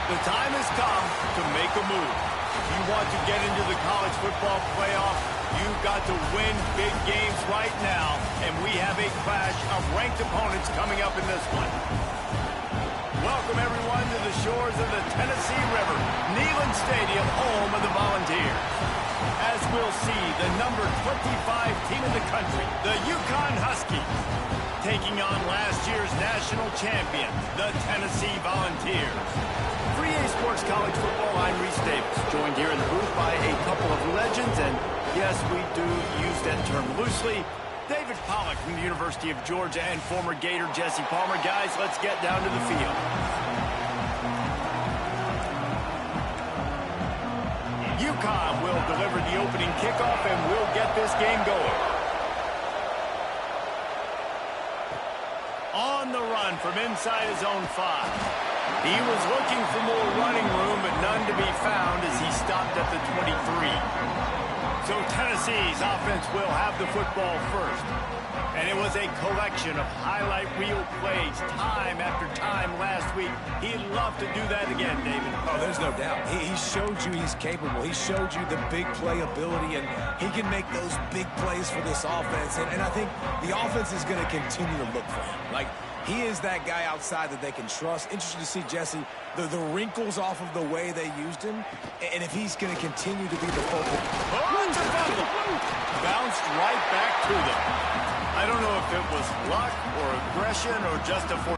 The time has come to make a move. If you want to get into the college football playoff, you've got to win big games right now, and we have a clash of ranked opponents coming up in this one. Welcome, everyone, to the shores of the Tennessee River, Neyland Stadium, home of the Volunteers. As we'll see, the number 25 team in the country, the Uconn Huskies, taking on last year's national champion, the Tennessee Volunteers. For EA Sports College Football, I'm Reese Davis, joined here in the booth by a couple of legends, and yes, we do use that term loosely. David Pollack from the University of Georgia and former Gator Jesse Palmer. Guys, let's get down to the field. Uconn will deliver the opening kickoff, and we'll get this game going. On the run from inside his own 5. He was looking for more running room, but none to be found as he stopped at the 23. So Tennessee's offense will have the football first. And it was a collection of highlight reel plays time after time last week. He'd love to do that again, David. Oh, there's no doubt. He showed you he's capable. He showed you the big play ability, and he can make those big plays for this offense. And I think the offense is going to continue to look for him. Like, he is that guy outside that they can trust. Interesting to see, Jesse, the wrinkles off of the way they used him, and if he's going to continue to be the focal. Oh, it's a fumble. Bounced right back to them. I don't know if it was luck or aggression or just a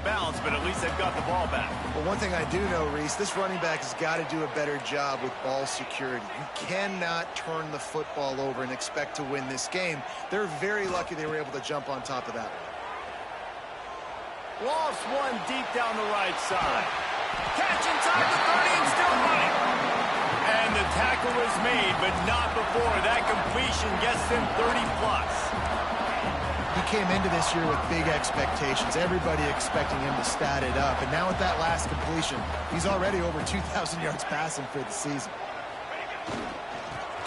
bounce, but at least they've got the ball back. Well, one thing I do know, Reese, this running back has got to do a better job with ball security. You cannot turn the football over and expect to win this game. They're very lucky they were able to jump on top of that. Lost one deep down the right side. Catch inside the 30 and still running. And the tackle was made, but not before that completion gets them 30+. He came into this year with big expectations. Everybody expecting him to stat it up. And now with that last completion, he's already over 2,000 yards passing for the season.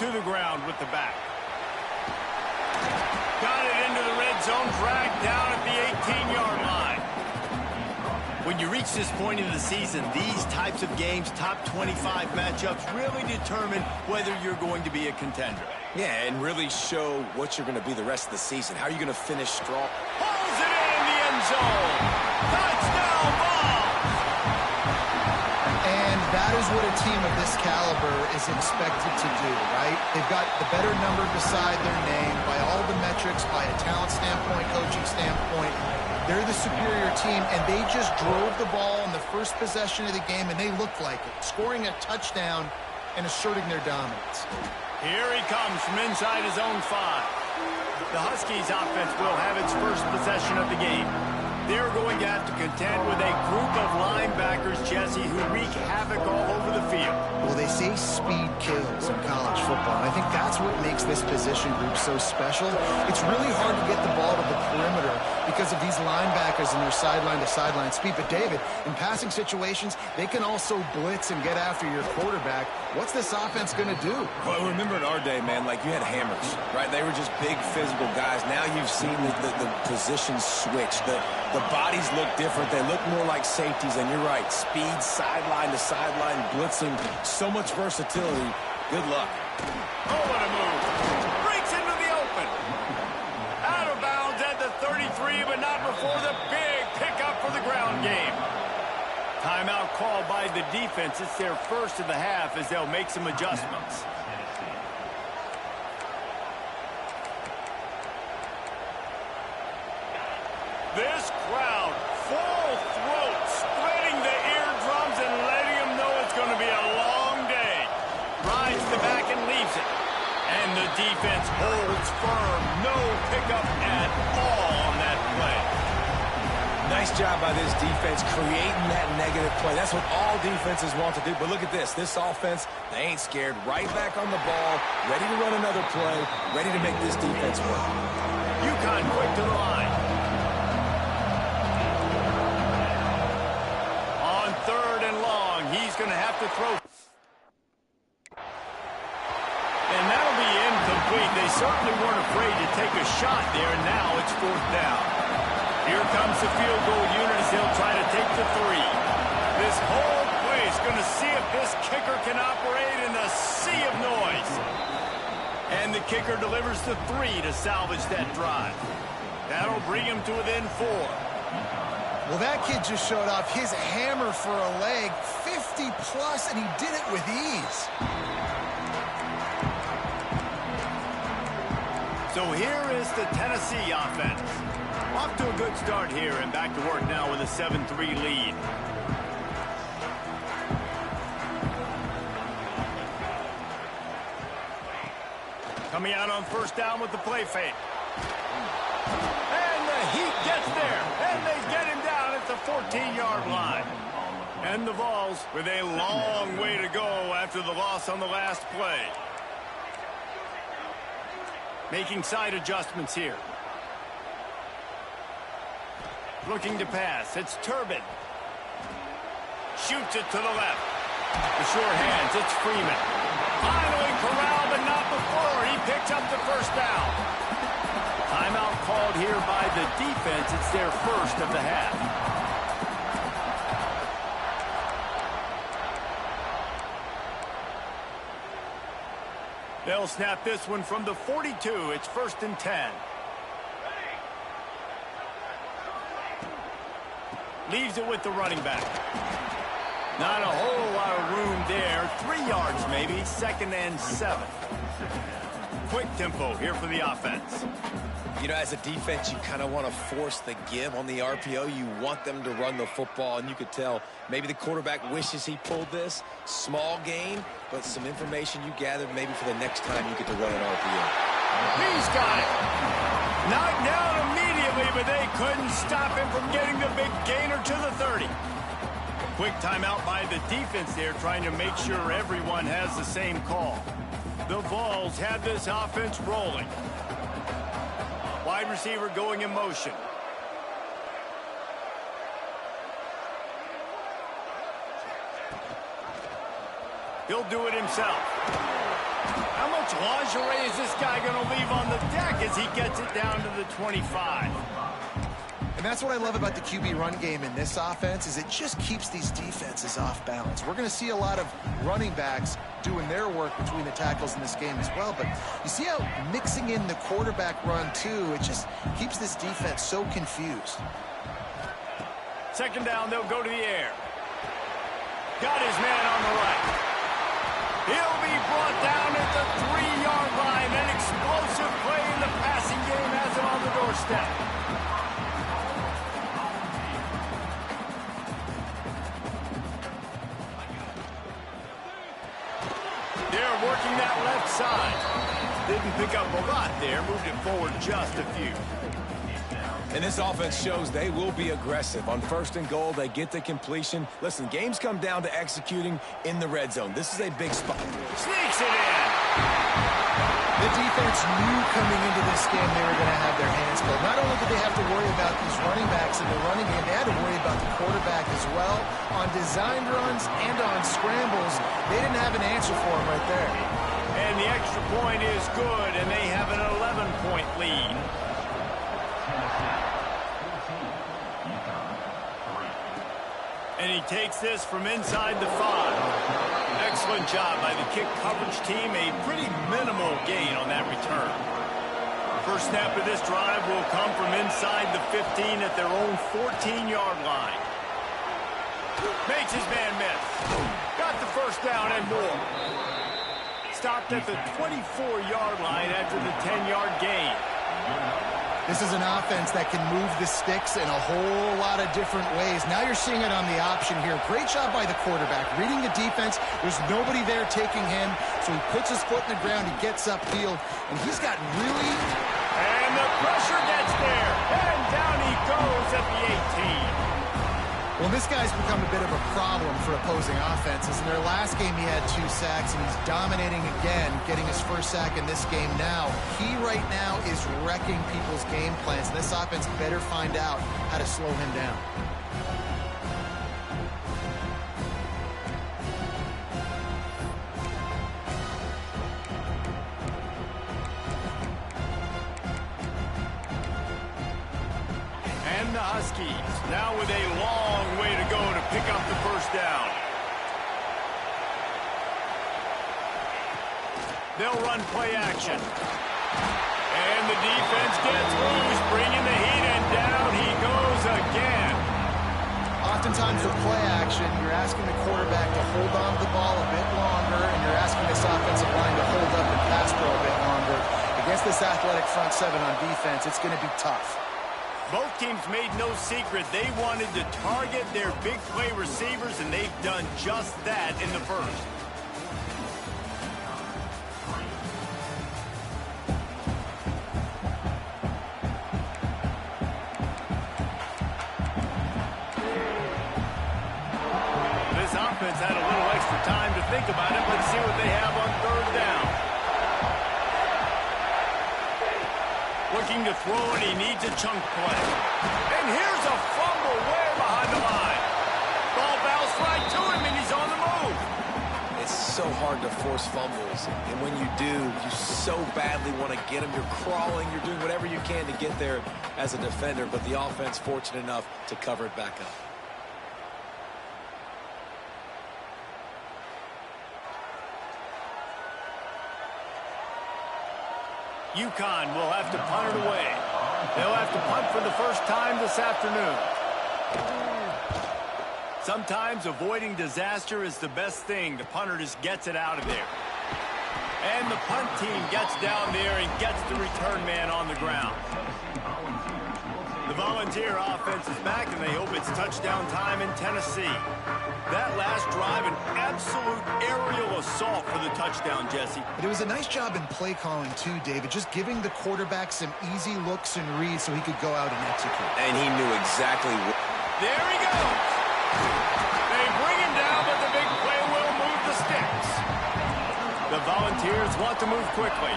To the ground with the back. Got it into the red zone, dragged down at the 18-yard line. When you reach this point in the season, these types of games, top 25 matchups, really determine whether you're going to be a contender. Yeah, and really show what you're going to be the rest of the season. How are you going to finish strong? Pulls it in the end zone. Touchdown, Vols! And that is what a team of this caliber is expected to do, right? They've got the better number beside their name by all the metrics, by a talent standpoint, coaching standpoint. They're the superior team, and they just drove the ball in the first possession of the game, and they looked like it, scoring a touchdown and asserting their dominance. Here he comes from inside his own 5. The Huskies offense will have its first possession of the game. They're going to have to contend with a group of linebackers, Jesse, who wreak havoc all over the field. Well, they say speed kills in college football, and I think that's what makes this position group so special. It's really hard to get the ball to the perimeter because of these linebackers and their sideline-to-sideline speed. But, David, in passing situations, they can also blitz and get after your quarterback. What's this offense going to do? Well, remember in our day, man, like you had hammers, right? They were just big physical guys. Now you've seen the positions switch. The bodies look different. They look more like safeties, and you're right. Speed, sideline to sideline, blitzing, so much versatility. Good luck. Oh, what a move. Breaks into the open. Out of bounds at the 33, but not before the big pickup for the ground game. Timeout called by the defense. It's their first of the half as they'll make some adjustments. This crowd, full throat, splitting the eardrums and letting them know it's going to be a long day. Rides the back and leaves it. And the defense holds firm. No pickup at all on that play. Nice job by this defense creating that negative play. That's what all defenses want to do. But look at this. This offense, they ain't scared. Right back on the ball, ready to run another play, ready to make this defense work. Uconn quick to the line. On 3rd and long, he's going to have to throw. And that'll be incomplete. They certainly weren't afraid to take a shot there, and now it's 4th down. Here comes the field goal unit as they'll try to take the three. This whole place going to see if this kicker can operate in the sea of noise. And the kicker delivers the three to salvage that drive. That'll bring him to within 4. Well, that kid just showed off his hammer for a leg, 50-plus, and he did it with ease. So here is the Tennessee offense. Off to a good start here and back to work now with a 7-3 lead. Coming out on first down with the play fake. And the Heat gets there. And they get him down at the 14-yard line. And the Vols with a long way to go after the loss on the last play. Making side adjustments here. Looking to pass. It's Turbin. Shoots it to the left. The short hands. It's Freeman. Finally corralled, but not before. He picks up the first down. Timeout called here by the defense. It's their first of the half. They'll snap this one from the 42. It's 1st and 10. Leaves it with the running back. Not a whole lot of room there. 3 yards maybe. 2nd and 7. Quick tempo here for the offense. You know, as a defense, you kind of want to force the give on the RPO. You want them to run the football, and you could tell maybe the quarterback wishes he pulled this. Small gain, but some information you gathered maybe for the next time you get to run an RPO. He's got it. Knocked down immediately, but they couldn't stop him from getting the big gainer to the 30. Quick timeout by the defense there, trying to make sure everyone has the same call. The Vols have this offense rolling. Wide receiver going in motion. He'll do it himself. How much lingerie is this guy going to leave on the deck as he gets it down to the 25? And that's what I love about the QB run game in this offense is it just keeps these defenses off balance. We're going to see a lot of running backs doing their work between the tackles in this game as well. But you see how mixing in the quarterback run, too, it just keeps this defense so confused. 2nd down, they'll go to the air. Got his man on the right. He'll be brought down at the 3-yard line. An explosive play in the passing game has him on the doorstep. They're working that left side. Didn't pick up a lot there. Moved it forward just a few. And this offense shows they will be aggressive. On 1st and goal, they get the completion. Listen, games come down to executing in the red zone. This is a big spot. Sneaks it in. The defense knew coming into this game they were going to have their hands full. Not only did they have to worry about these running backs in the running game, they had to worry about the quarterback as well. On designed runs and on scrambles, they didn't have an answer for him right there. And the extra point is good, and they have an 11-point lead. And he takes this from inside the 5. Excellent job by the kick coverage team. A pretty minimal gain on that return. First snap of this drive will come from inside the 15 at their own 14-yard line. Makes his man miss. Got the first down and more. Stopped at the 24-yard line after the 10-yard gain. This is an offense that can move the sticks in a whole lot of different ways. Now you're seeing it on the option here. Great job by the quarterback. Reading the defense, there's nobody there taking him, so he puts his foot in the ground, he gets upfield, and he's got really... And the pressure gets there, and down he goes at the 18. Well, this guy's become a bit of a problem for opposing offenses. In their last game, he had 2 sacks, and he's dominating again, getting his first sack in this game now. He right now is wrecking people's game plans, and this offense better find out how to slow him down. the Huskies. Now with a long way to go to pick up the first down. They'll run play action. And the defense gets loose, bringing the heat, and down he goes again. Oftentimes with play action, you're asking the quarterback to hold on to the ball a bit longer, and you're asking this offensive line to hold up and pass pro a bit longer. Against this athletic front seven on defense, it's going to be tough. Both teams made no secret they wanted to target their big play receivers, and they've done just that in the first. This offense had a little extra time to think about it. Let's see what they have on third down. Looking to throw, and he needs a chunk play. And here's a fumble way behind the line. Ball bounces right to him, and he's on the move. It's so hard to force fumbles, and when you do, you so badly want to get them. You're crawling, you're doing whatever you can to get there as a defender, but the offense fortunate enough to cover it back up. Uconn will have to punt it away. They'll have to punt for the first time this afternoon. Sometimes avoiding disaster is the best thing. The punter just gets it out of there. And the punt team gets down there and gets the return man on the ground. The Volunteer offense is back, and they hope it's touchdown time in Tennessee. That last drive, an absolute aerial assault for the touchdown, Jesse. But it was a nice job in play calling, too, David, just giving the quarterback some easy looks and reads so he could go out and execute. And he knew exactly what... There he goes. They bring him down, but the big play will move the sticks. The Volunteers want to move quickly.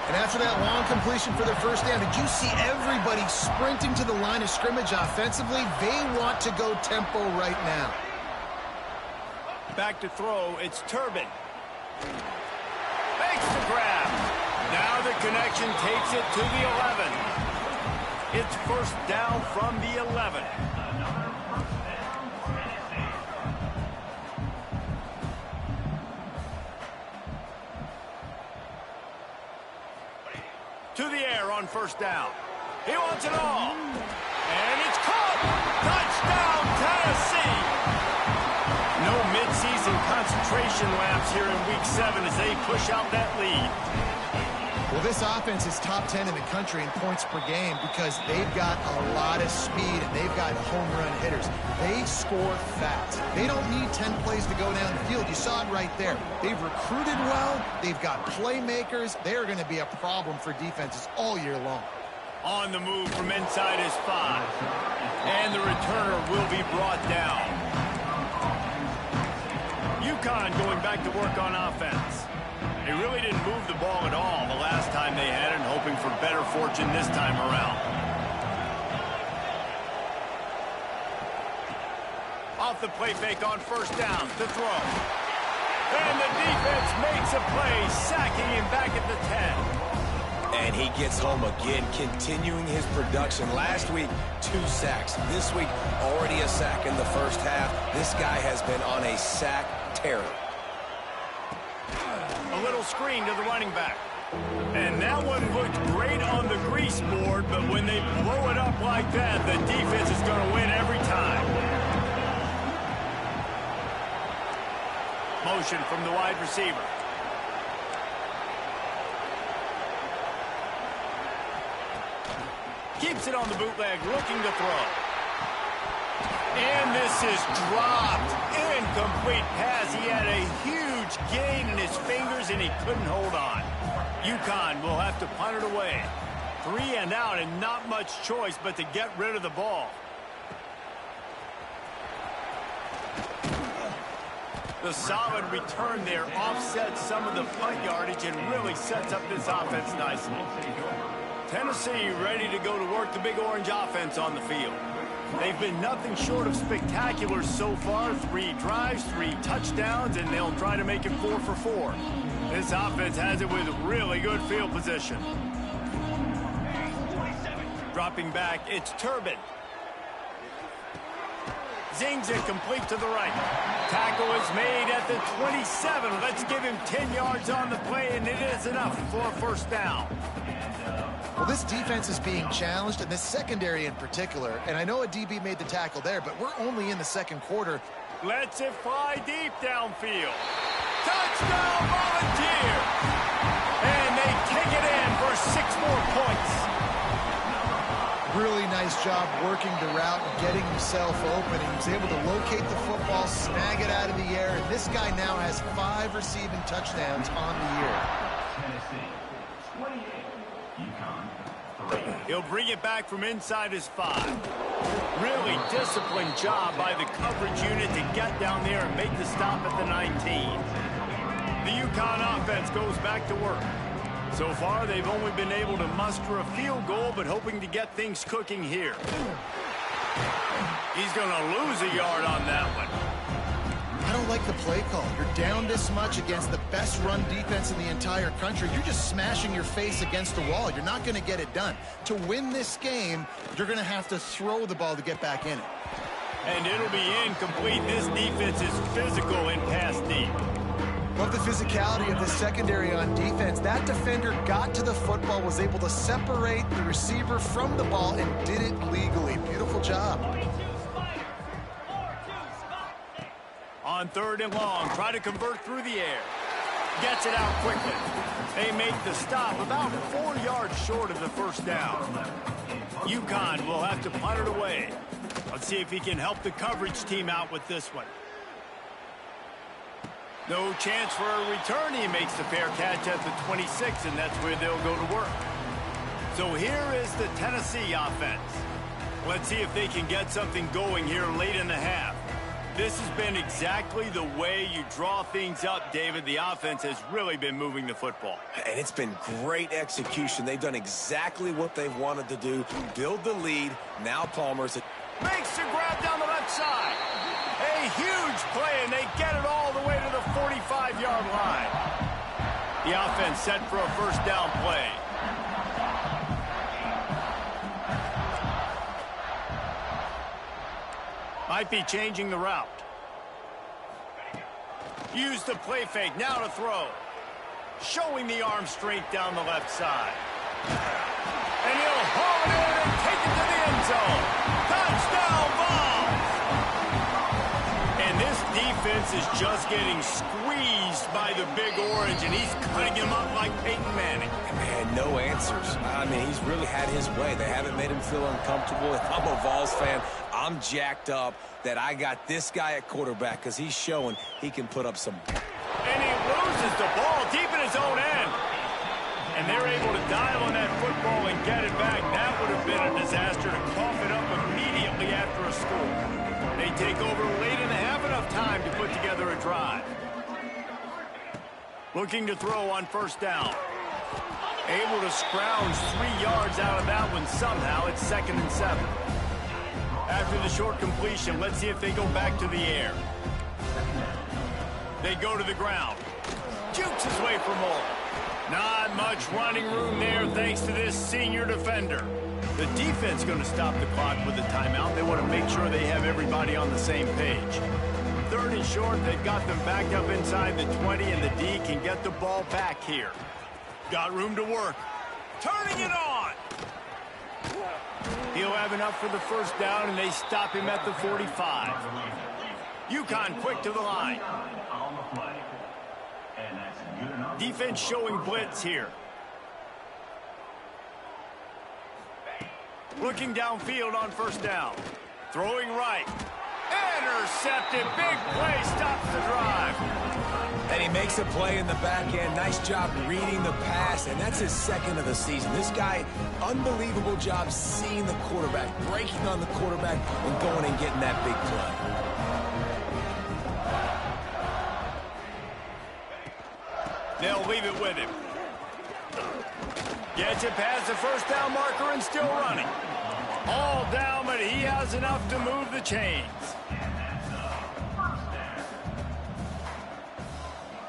And after that long completion for their first down, did you see everybody sprinting to the line of scrimmage offensively? They want to go tempo right now. Back to throw, it's Turbin. Makes the grab. Now the connection takes it to the 11. It's first down from the 11. To the air on first down. He wants it all. And it's caught. Touchdown, Tennessee. No midseason concentration laps here in Week 7 as they push out that lead. Well, this offense is top 10 in the country in points per game because they've got a lot of speed and they've got home run hitters. They score fast. They don't need 10 plays to go down the field. You saw it right there. They've recruited well. They've got playmakers. They're going to be a problem for defenses all year long. On the move from inside his 5. And the returner will be brought down. Uconn going back to work on offense. They really didn't move the ball at all the last time they had it, and hoping for better fortune this time around. Off the play fake on first down to throw. And the defense makes a play, sacking him back at the 10. And he gets home again, continuing his production. Last week, 2 sacks. This week, already a sack in the first half. This guy has been on a sack terror. A little screen to the running back. And that one looked great on the grease board, but when they blow it up like that, the defense is going to win every time. Motion from the wide receiver. Keeps it on the bootleg, looking to throw. And this is dropped. Incomplete pass. He had a huge gain in his fingers, and he couldn't hold on. Uconn will have to punt it away. 3 and out, and not much choice but to get rid of the ball. The solid return there offsets some of the punt yardage and really sets up this offense nicely. Tennessee ready to go to work the Big Orange offense on the field. They've been nothing short of spectacular so far. 3 drives, 3 touchdowns, and they'll try to make it 4 for 4. This offense has it with really good field position. Dropping back, it's Turbin. Zings it complete to the right. Tackle is made at the 27. Let's give him 10 yards on the play, and it is enough for a first down. Well, this defense is being challenged, and this secondary in particular. And I know a DB made the tackle there, but we're only in the second quarter. Lets it fly deep downfield. Touchdown, Volunteer! And they take it in for 6 more points. Really nice job working the route and getting himself open. He was able to locate the football, snag it out of the air, and this guy now has 5 receiving touchdowns on the year. He'll bring it back from inside his 5. Really disciplined job by the coverage unit to get down there and make the stop at the 19. The Uconn offense goes back to work. So far, they've only been able to muster a field goal, but hoping to get things cooking here. He's going to lose a yard on that one. I don't like the play call. You're down this much against the best run defense in the entire country. You're just smashing your face against the wall. You're not going to get it done. To win this game, you're going to have to throw the ball to get back in it. And it'll be incomplete. This defense is physical in pass deep. Love the physicality of the secondary on defense. That defender got to the football, was able to separate the receiver from the ball, and did it legally. Beautiful job. On 3rd and long, try to convert through the air. Gets it out quickly. They make the stop about 4 yards short of the first down. Uconn will have to punt it away. Let's see if he can help the coverage team out with this one. No chance for a return. He makes the fair catch at the 26, and that's where they'll go to work. So here is the Tennessee offense. Let's see if they can get something going here late in the half. This has been exactly the way you draw things up, David. The offense has really been moving the football. And it's been great execution. They've done exactly what they've wanted to do. Build the lead. Now Palmer's makes the grab down the left side. A huge play, and they get it all the way to the 45-yard line. The offense set for a first down play. Might be changing the route. Use the play fake, now to throw. Showing the arm strength down the left side. And he'll haul it in and take it to the end zone. Touchdown, Vols! And this defense is just getting squeezed by the Big Orange, and he's cutting him up like Peyton Manning. Man, no answers. I mean, he's really had his way. They haven't made him feel uncomfortable. If I'm a Vols fan, I'm jacked up that I got this guy at quarterback because he's showing he can put up some. And he loses the ball deep in his own end. And they're able to dial on that football and get it back. That would have been a disaster to cough it up immediately after a score. They take over late in the half, enough time to put together a drive. Looking to throw on first down. Able to scrounge 3 yards out of that one somehow. It's 2nd and 7. After the short completion, let's see if they go back to the air. They go to the ground. Jukes his way for more. Not much running room there thanks to this senior defender. The defense going to stop the clock with a timeout. They want to make sure they have everybody on the same page. 3rd and short, they've got them backed up inside the 20, and the D can get the ball back here. Got room to work. Turning it on. He'll have enough for the first down, and they stop him at the 45. Uconn quick to the line. Defense showing blitz here. Looking downfield on first down. Throwing right. Intercepted. Big play stops the drive. And he makes a play in the back end. Nice job reading the pass, and that's his 2nd of the season. This guy, unbelievable job seeing the quarterback, breaking on the quarterback, and going and getting that big play. They'll leave it with him. Gets it past the first down marker and still running. All down, but he has enough to move the chains.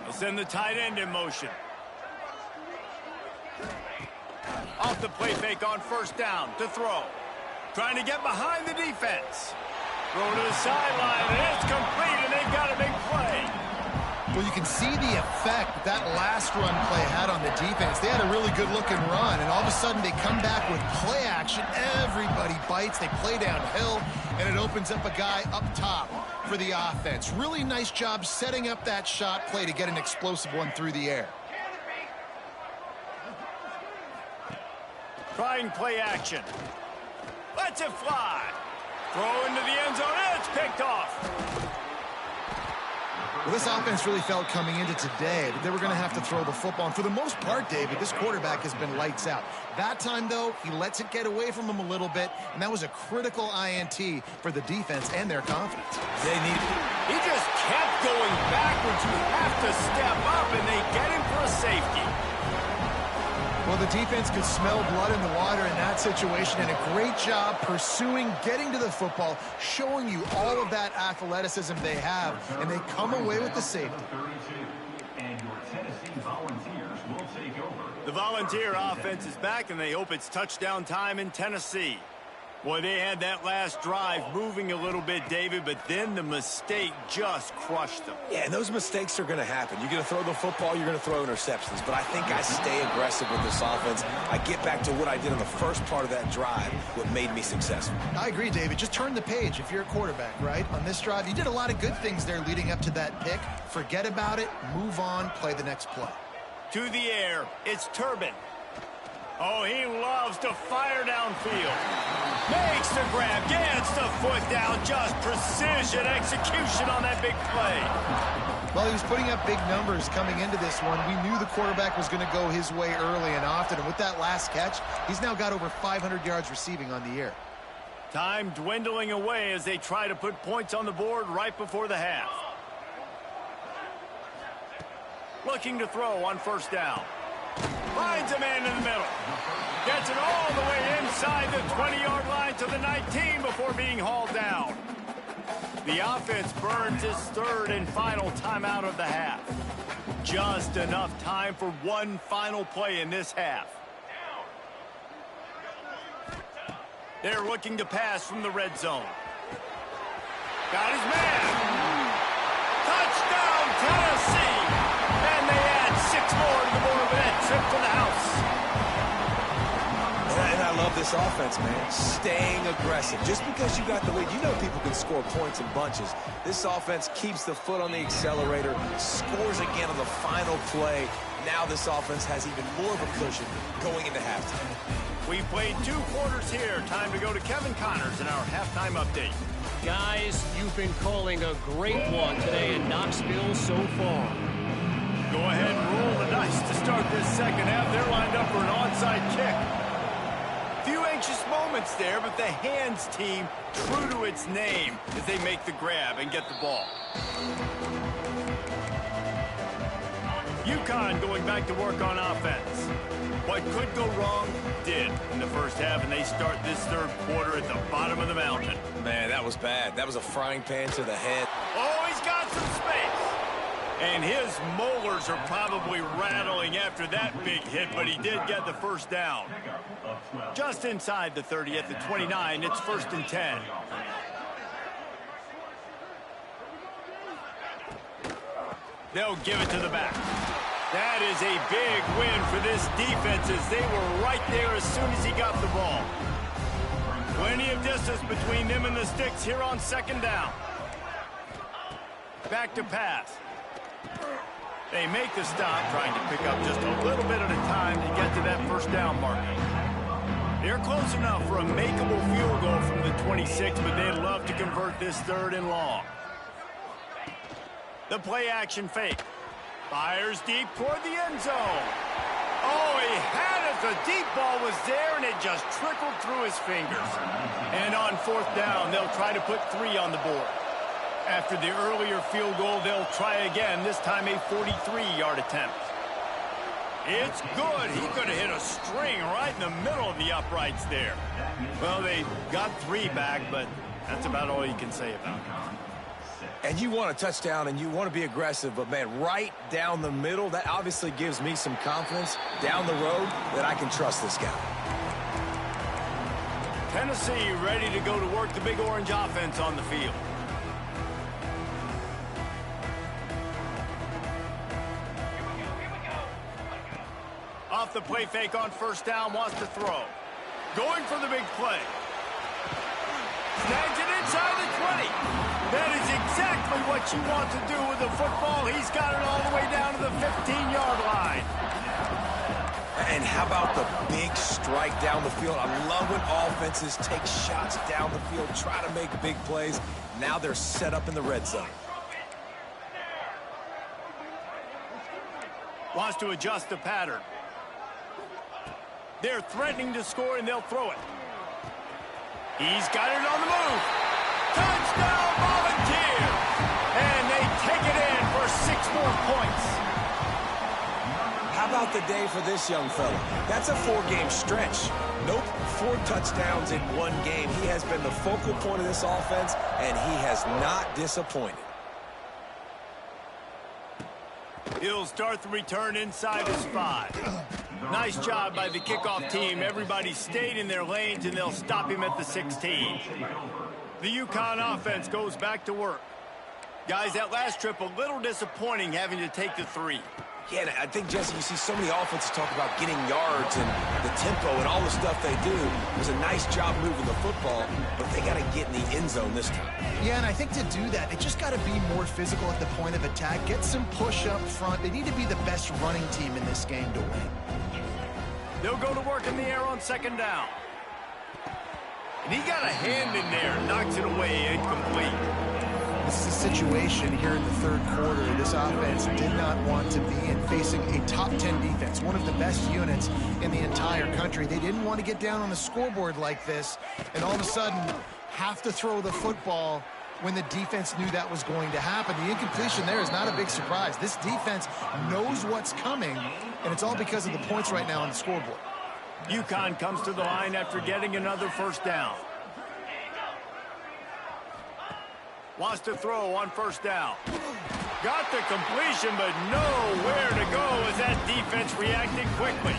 They'll send the tight end in motion. Off the play fake on first down to throw. Trying to get behind the defense. Throw to the sideline, and it's complete, and they've got a big play. Well, you can see the effect that last run play had on the defense. They had a really good-looking run, and all of a sudden they come back with play action. Everybody bites. They play downhill, and it opens up a guy up top for the offense. Really nice job setting up that shot play to get an explosive one through the air. Trying play action. Lets it fly. Throw into the end zone, and it's picked off. Well, this offense really felt coming into today that they were going to have to throw the football. And for the most part, David, this quarterback has been lights out. That time, though, he lets it get away from him a little bit, and that was a critical INT for the defense and their confidence. They need it. He just kept going backwards. You have to step up, and they get him for a safety. Well, the defense could smell blood in the water in that situation, and a great job pursuing, getting to the football, showing you all of that athleticism they have, and they come away with the safety. The Volunteer offense is back, and they hope it's touchdown time in Tennessee. Boy, they had that last drive moving a little bit, David, but then the mistake just crushed them. Yeah, and those mistakes are going to happen. You're going to throw the football, you're going to throw interceptions. But I think I stay aggressive with this offense. I get back to what I did in the first part of that drive, what made me successful. I agree, David. Just turn the page if you're a quarterback, right? On this drive, you did a lot of good things there leading up to that pick. Forget about it, move on, play the next play. To the air, it's Turbin. Oh, he loves to fire downfield. Makes the grab, gets the foot down, just precision execution on that big play. Well, he was putting up big numbers coming into this one. We knew the quarterback was going to go his way early and often, and with that last catch, he's now got over 500 yards receiving on the year. Time dwindling away as they try to put points on the board right before the half. Looking to throw on first down. Finds a man in the middle. Gets it all the way inside the 20-yard line to the 19 before being hauled down. The offense burns its third and final timeout of the half. Just enough time for one final play in this half. They're looking to pass from the red zone. Got his man. Touchdown, Tennessee. And they add 6 more to the board with that trip to the house. And I love this offense, man. Staying aggressive. Just because you got the lead, you know people can score points in bunches. This offense keeps the foot on the accelerator, scores again on the final play. Now this offense has even more of a cushion going into halftime. We've played 2 quarters here. Time to go to Kevin Connors in our halftime update. Guys, you've been calling a great one today in Knoxville so far. Go ahead and roll the dice to start this second half. They're lined up for an onside kick. Few anxious moments there, but the hands team true to its name as they make the grab and get the ball. Uconn going back to work on offense. What could go wrong did in the first half, and they start this third quarter at the bottom of the mountain. Man, that was bad. That was a frying pan to the head. Oh, he's got some space. And his molars are probably rattling after that big hit, but he did get the first down. Just inside the 30 at the 29, it's 1st and 10. They'll give it to the back. That is a big win for this defense as they were right there as soon as he got the ball. Plenty of distance between them and the sticks here on second down. Back to pass. They make the stop, trying to pick up just a little bit at a time to get to that first down mark. They're close enough for a makeable field goal from the 26, but they'd love to convert this 3rd and long. The play action fake. Fires deep toward the end zone. Oh, he had it. The deep ball was there, and it just trickled through his fingers. And on 4th down, they'll try to put 3 on the board. After the earlier field goal, they'll try again, this time a 43-yard attempt. It's good. He could have hit a string right in the middle of the uprights there. Well, they got 3 back, but that's about all you can say about it. And you want a touchdown and you want to be aggressive, but, man, right down the middle, that obviously gives me some confidence down the road that I can trust this guy. Tennessee ready to go to work the big orange offense on the field. Off the play fake on first down, wants to throw. Going for the big play. Snags it inside the 20. That is exactly what you want to do with the football. He's got it all the way down to the 15-yard line. And how about the big strike down the field? I love when offenses take shots down the field, try to make big plays. Now they're set up in the red zone. Wants to adjust the pattern. They're threatening to score, and they'll throw it. He's got it on the move. Touchdown, Volunteers! And they take it in for 6 more points. How about the day for this young fella? That's a 4-game stretch. Nope, 4 touchdowns in 1 game. He has been the focal point of this offense, and he has not disappointed. He'll start the return inside his 5. Nice job by the kickoff team. Everybody stayed in their lanes, and they'll stop him at the 16. The Uconn offense goes back to work. Guys, that last trip, a little disappointing having to take the 3. Yeah, and I think, Jesse, you see so many offenses talk about getting yards and the tempo and all the stuff they do. It was a nice job moving the football, but they got to get in the end zone this time. Yeah, and I think to do that, they just got to be more physical at the point of attack, get some push up front. They need to be the best running team in this game to win. They'll go to work in the air on second down. And he got a hand in there, knocks it away, incomplete. This is a situation here in the third quarter. This offense did not want to be in, facing a top 10 defense, one of the best units in the entire country. They didn't want to get down on the scoreboard like this, and all of a sudden have to throw the football when the defense knew that was going to happen. The incompletion there is not a big surprise. This defense knows what's coming, and it's all because of the points right now on the scoreboard. Uconn comes to the line after getting another first down. Wants to throw on first down. Got the completion, but nowhere to go as that defense reacted quickly.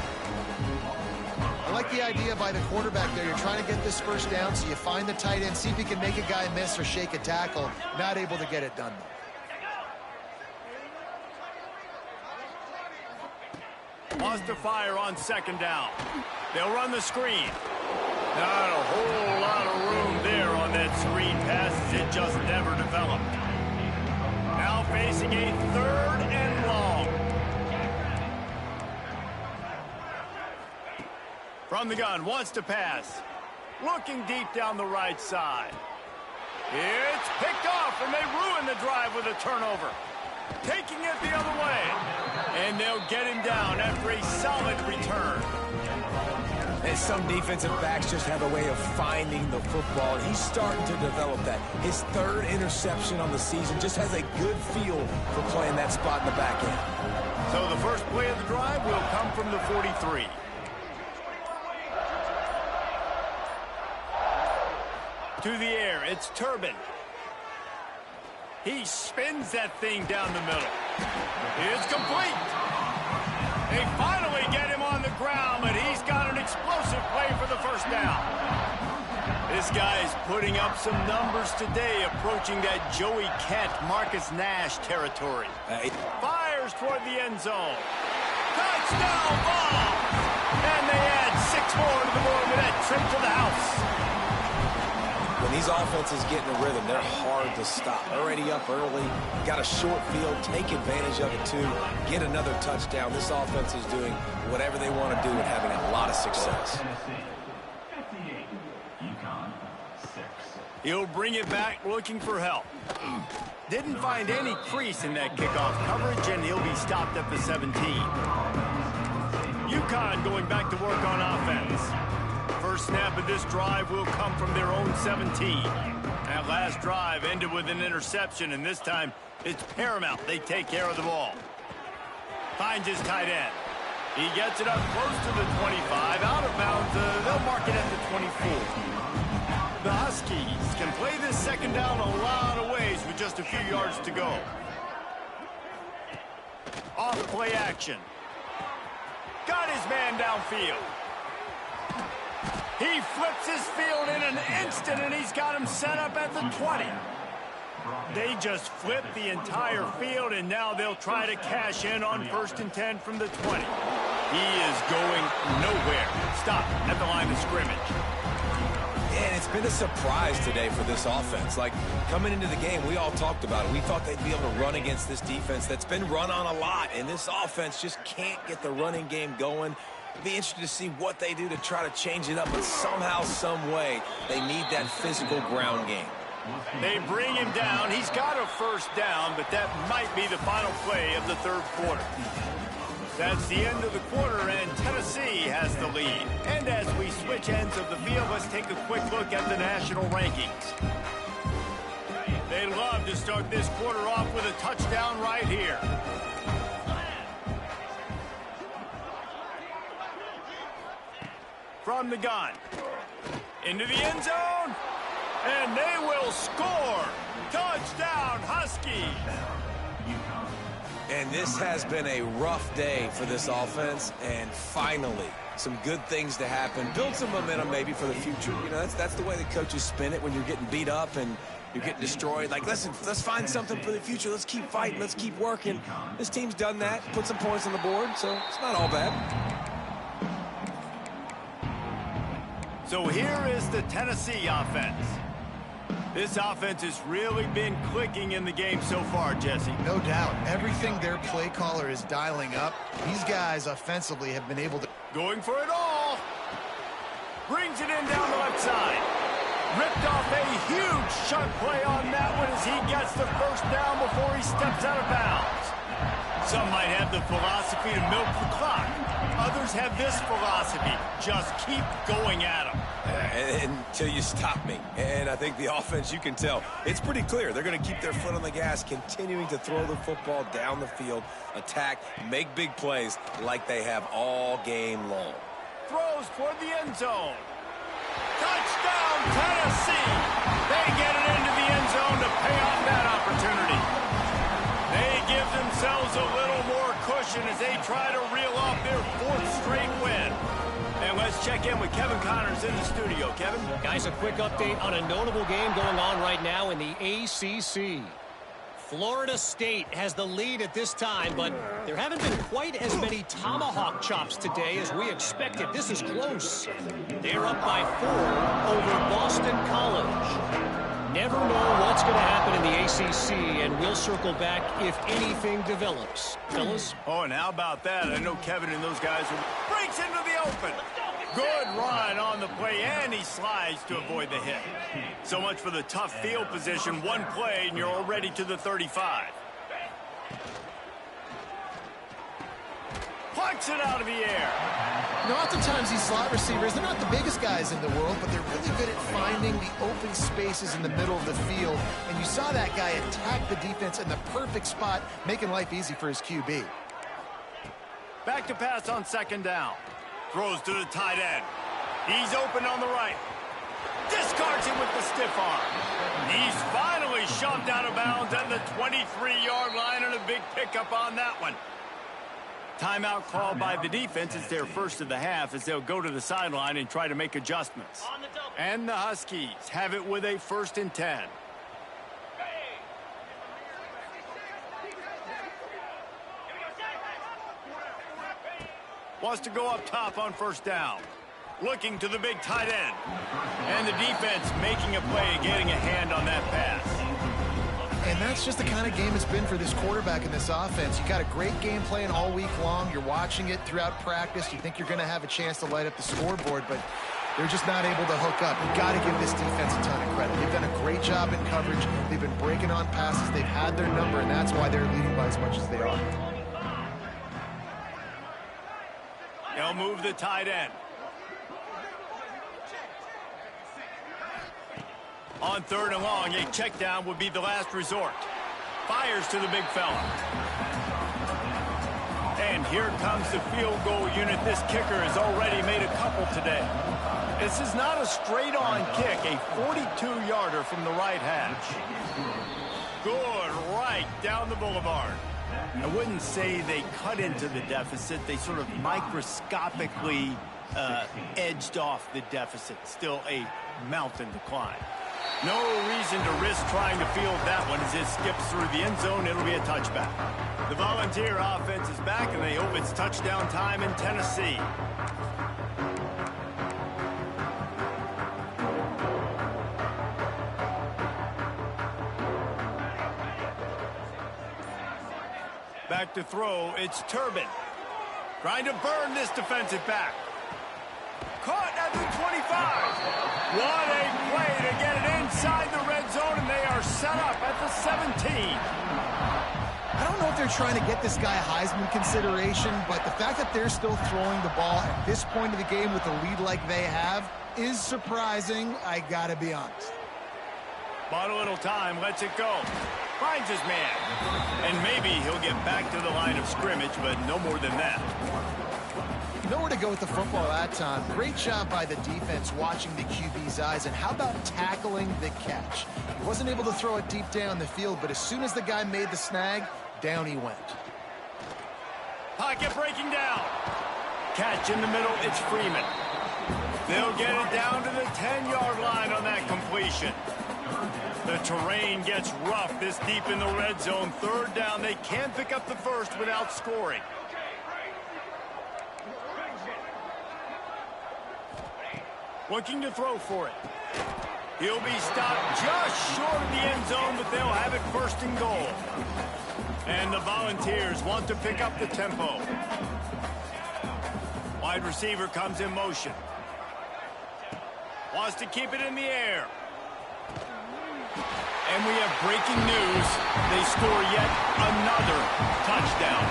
I like the idea by the quarterback there. You're trying to get this first down, so you find the tight end, see if you can make a guy miss or shake a tackle. Not able to get it done, though. Wants to fire on second down. They'll run the screen. Not a whole lot of room there on that screen pass as it just never developed. Now facing a 3rd and long. From the gun, wants to pass. Looking deep down the right side. It's picked off, and they ruin the drive with a turnover. Taking it the other way. And they'll get him down after a solid return. And some defensive backs just have a way of finding the football, and he's starting to develop that. His 3rd interception on the season, just has a good feel for playing that spot in the back end. So the first play of the drive will come from the 43. To the air, it's Turbin. He spins that thing down the middle. It's complete. They finally get him on the ground, but he's got an explosive play for the first down. This guy's putting up some numbers today, approaching that Joey Kent, Marcus Nash territory. Fires toward the end zone. Touchdown Vols! And they add 6 more to the board with that trip to the house. When these offenses get in a rhythm, they're hard to stop. Already up early, got a short field, take advantage of it too, get another touchdown. This offense is doing whatever they want to do and having a lot of success. He'll bring it back looking for help. Didn't find any crease in that kickoff coverage, and he'll be stopped at the 17. Uconn going back to work on offense. First snap of this drive will come from their own 17. That last drive ended with an interception, and this time it's paramount they take care of the ball. Finds his tight end. He gets it up close to the 25. Out of bounds, they'll mark it at the 24. The Huskies can play this second down a lot of ways with just a few yards to go. Off play action. Got his man downfield. He flips his field in an instant, and he's got him set up at the 20. They just flipped the entire field, and now they'll try to cash in on 1st and 10 from the 20. He is going nowhere. Stop at the line of scrimmage. And it's been a surprise today for this offense. Like, coming into the game, we all talked about it. We thought they'd be able to run against this defense that's been run on a lot, and this offense just can't get the running game going. It'll be interesting to see what they do to try to change it up, but somehow, some way, they need that physical ground game. They bring him down. He's got a 1st down, but that might be the final play of the 3rd quarter. That's the end of the quarter, and Tennessee has the lead. And as we switch ends of the field, let's take a quick look at the national rankings. They'd love to start this quarter off with a touchdown right here. From the gun. Into the end zone. And they will score. Touchdown, Huskies. And this has been a rough day for this offense, and finally, some good things to happen. Build some momentum maybe for the future. You know, that's the way the coaches spin it when you're getting beat up and you're getting destroyed. Like, listen, let's find something for the future. Let's keep fighting. Let's keep working. This team's done that, put some points on the board, so it's not all bad. So here is the Tennessee offense. This offense has really been clicking in the game so far, Jesse. No doubt. Everything their play caller is dialing up, these guys offensively have been able to... Going for it all. Brings it in down the left side. Ripped off a huge chunk play on that one as he gets the 1st down before he steps out of bounds. Some might have the philosophy to milk the clock. Others have this philosophy. Just keep going at them. Until you stop me. And I think the offense, you can tell, it's pretty clear. They're going to keep their foot on the gas, continuing to throw the football down the field, attack, make big plays like they have all game long. Throws toward the end zone. Touchdown, Tennessee. They get it into the end zone to pay off that opportunity. They give themselves a little more cushion as they try to reel off their 4th straight win. And let's check in with Kevin Connors in the studio. Kevin? Guys, a quick update on a notable game going on right now in the ACC. Florida State has the lead at this time, but there haven't been quite as many tomahawk chops today as we expected. This is close. They're up by 4 over Boston College. Never know what's going to happen in the ACC, and we'll circle back if anything develops. Fellas? Oh, and how about that? I know Kevin and those guys breaks into the open. Good run on the play, and he slides to avoid the hit. So much for the tough field position. One play, and you're already to the 35. Plucks it out of the air. You know, oftentimes these slot receivers, they're not the biggest guys in the world, but they're really good at finding the open spaces in the middle of the field. And you saw that guy attack the defense in the perfect spot, making life easy for his QB. Back to pass on 2nd down. Throws to the tight end. He's open on the right. Discards him with the stiff arm. He's finally shoved out of bounds at the 23-yard line, and a big pickup on that one. Timeout called by the defense. It's their 1st of the half as they'll go to the sideline and try to make adjustments. And the Huskies have it with a 1st and 10. Wants to go up top on 1st down. Looking to the big tight end. And the defense making a play, getting a hand on that pass. And that's just the kind of game it's been for this quarterback in this offense. You got a great game plan all week long. You're watching it throughout practice. You think you're going to have a chance to light up the scoreboard, but they're just not able to hook up. You've got to give this defense a ton of credit. They've done a great job in coverage. They've been breaking on passes. They've had their number, and that's why they're leading by as much as they are. They'll move the tight end. On 3rd and long, a check down would be the last resort. Fires to the big fella. And here comes the field goal unit. This kicker has already made a couple today. This is not a straight-on kick, a 42-yarder from the right hash. Good right down the boulevard. I wouldn't say they cut into the deficit. They sort of microscopically edged off the deficit. Still a mountain to climb. No reason to risk trying to field that one as it skips through the end zone. It'll be a touchback. The Volunteer offense is back, and they hope it's touchdown time in Tennessee. Back to throw, it's Turbin. Trying to burn this defensive back. Caught at the 25. What a play to get it inside the red zone, and they are set up at the 17. I don't know if they're trying to get this guy Heisman consideration, but the fact that they're still throwing the ball at this point of the game with a lead like they have is surprising, I gotta be honest. Bought a little time, lets it go. Finds his man. And maybe he'll get back to the line of scrimmage, but no more than that. Nowhere to go with the football that time. Great job by the defense watching the QB's eyes, and how about tackling the catch? He wasn't able to throw it deep down the field, but as soon as the guy made the snag, down he went. Pocket breaking down. Catch in the middle, it's Freeman. They'll get it down to the 10-yard line on that completion. The terrain gets rough this deep in the red zone. Third down, they can't pick up the first without scoring. Looking to throw for it. He'll be stopped just short of the end zone, but they'll have it first and goal. And the Volunteers want to pick up the tempo. Wide receiver comes in motion. Wants to keep it in the air. And we have breaking news. They score yet another touchdown.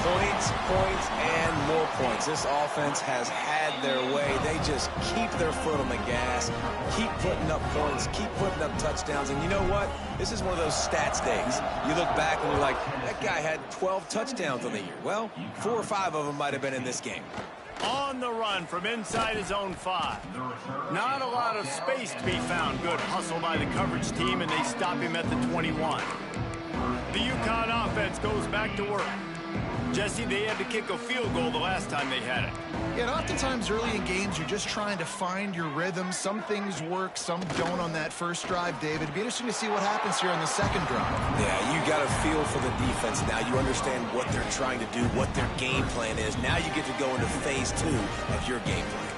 Points, points, and more points. This offense has had their way. They just keep their foot on the gas, keep putting up points, keep putting up touchdowns. And you know what? This is one of those stats days. You look back and you're like, that guy had 12 touchdowns on the year. Well, 4 or 5 of them might have been in this game. On the run from inside his own 5. Not a lot of space to be found. Good hustle by the coverage team, and they stop him at the 21. The Uconn offense goes back to work. Jesse, they had to kick a field goal the last time they had it. Yeah, and oftentimes early in games, you're just trying to find your rhythm. Some things work, some don't on that first drive, David. It'd be interesting to see what happens here on the second drive. Yeah, you got a feel for the defense now. You understand what they're trying to do, what their game plan is. Now you get to go into phase 2 of your game plan.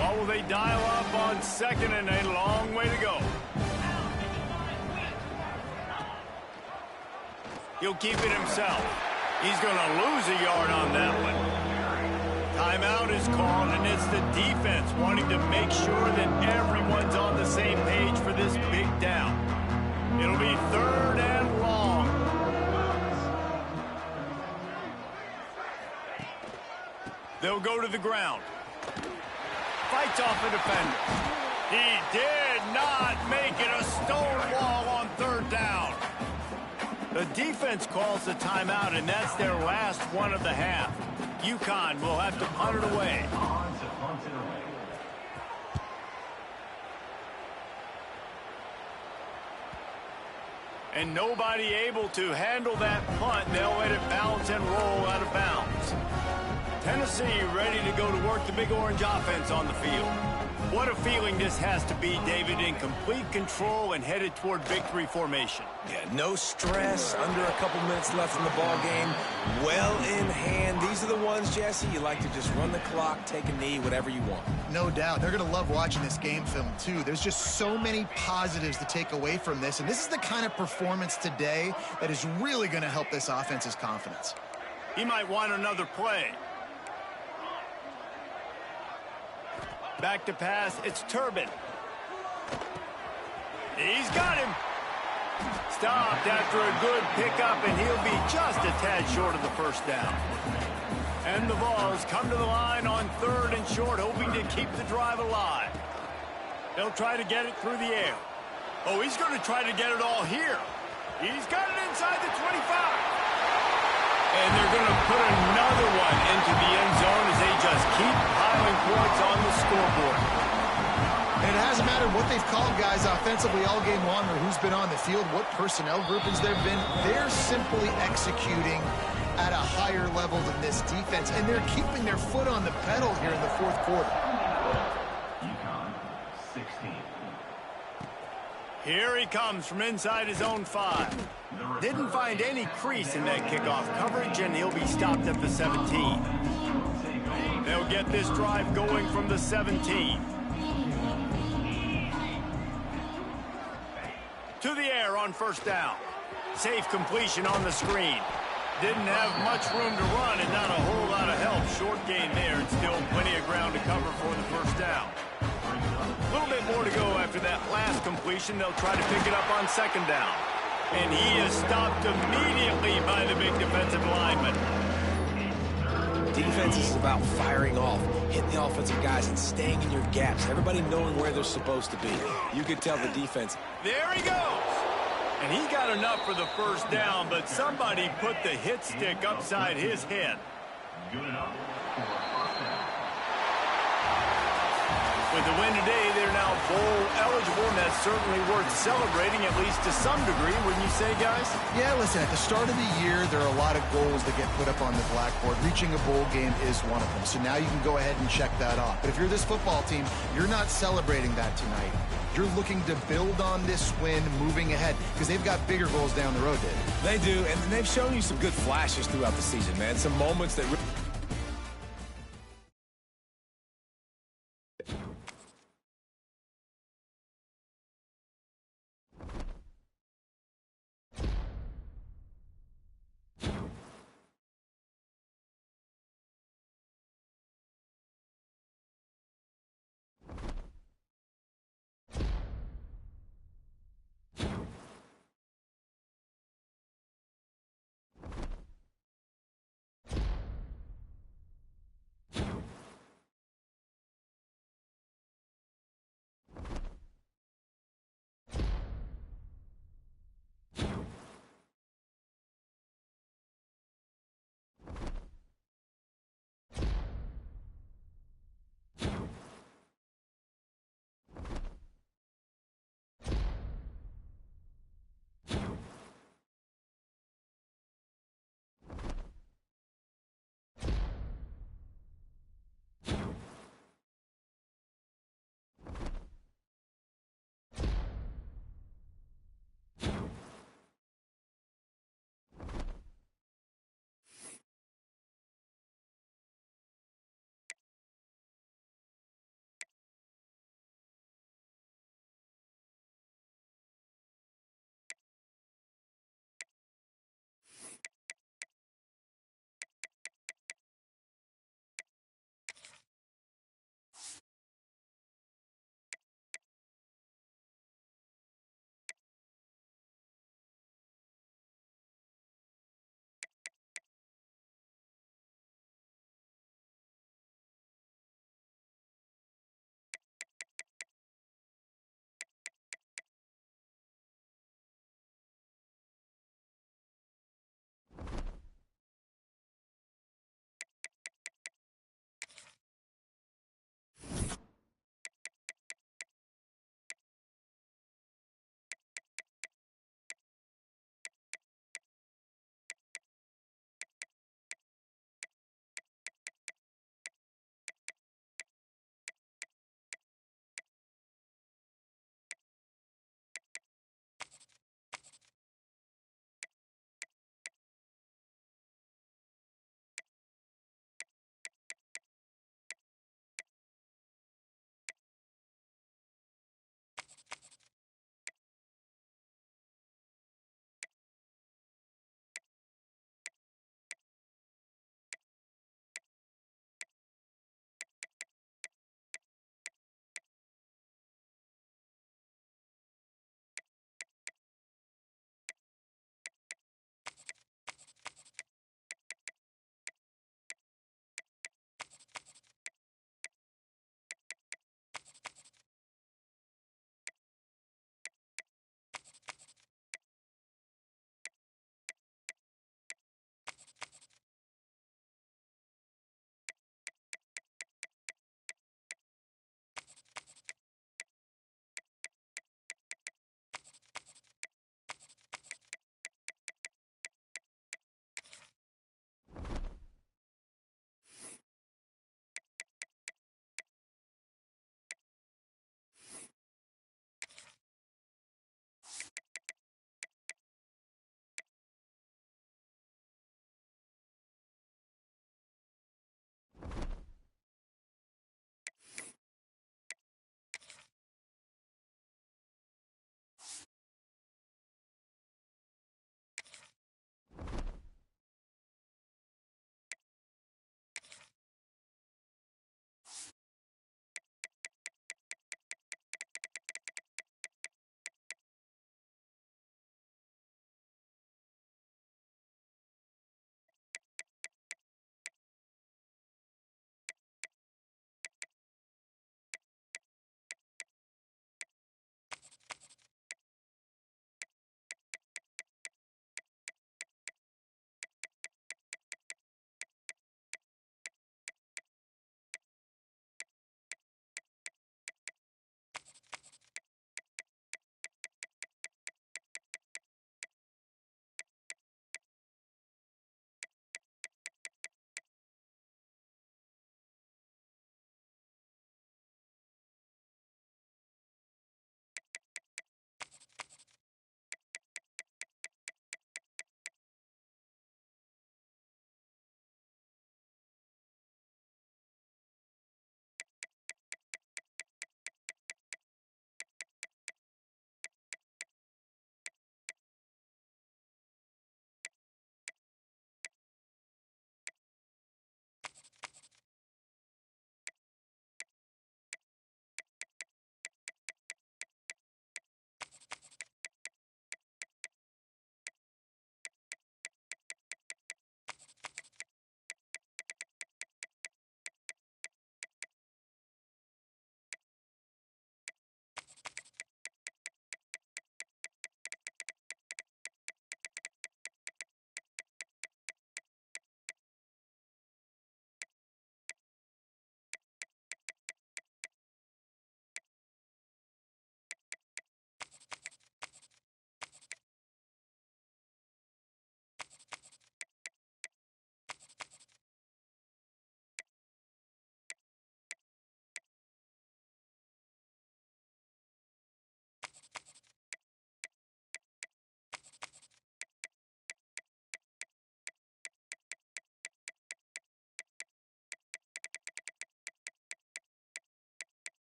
What will they dial up on second, and a long way to go? He'll keep it himself. He's going to lose a yard on that one. Timeout is called, and it's the defense wanting to make sure that everyone's on the same page for this big down. It'll be 3rd and long. They'll go to the ground. Fights off a defender. He did not make it a stone wall on 3rd down. The defense calls the timeout, and that's their last one of the half. Uconn will have to punt it away. And nobody able to handle that punt. They'll let it bounce and roll out of bounds. Tennessee ready to go to work the Big Orange offense on the field. What a feeling this has to be, David, in complete control and headed toward victory formation. Yeah, no stress, under a couple minutes left in the ball game, well in hand. These are the ones, Jesse, you like to just run the clock, take a knee, whatever you want. No doubt. They're going to love watching this game film, too. There's just so many positives to take away from this, and this is the kind of performance today that is really going to help this offense's confidence. He might want another play. Back to pass, it's Turbin. He's got him. Stopped after a good pickup, and he'll be just a tad short of the first down. And the Vols come to the line on 3rd and short, hoping to keep the drive alive. They'll try to get it through the air. Oh, he's going to try to get it all here. He's got it inside the 25. And they're going to put another one into the end zone as they just keep piling points on the scoreboard. And it hasn't mattered what they've called guys offensively all game long or who's been on the field, what personnel groupings there have been. They're simply executing at a higher level than this defense, and they're keeping their foot on the pedal here in the fourth quarter. Uconn, 16. Here he comes from inside his own 5. Didn't find any crease in that kickoff coverage, and he'll be stopped at the 17. They'll get this drive going from the 17. To the air on first down. Safe completion on the screen. Didn't have much room to run and not a whole lot of help. Short gain there and still plenty of ground to cover for the first down. A little bit more to go after that last completion. They'll try to pick it up on second down. And he is stopped immediately by the big defensive lineman. Defense is about firing off, hitting the offensive guys and staying in your gaps. Everybody knowing where they're supposed to be. You could tell the defense. There he goes. And he got enough for the first down, but somebody put the hit stick upside his head. Good enough for a first down. With the win today, they're now bowl eligible, and that's certainly worth celebrating, at least to some degree, wouldn't you say, guys? Yeah, listen, at the start of the year, there are a lot of goals that get put up on the blackboard. Reaching a bowl game is one of them. So now you can go ahead and check that off. But if you're this football team, you're not celebrating that tonight. You're looking to build on this win moving ahead because they've got bigger goals down the road, Dave. They do, and they've shown you some good flashes throughout the season, man. Some moments that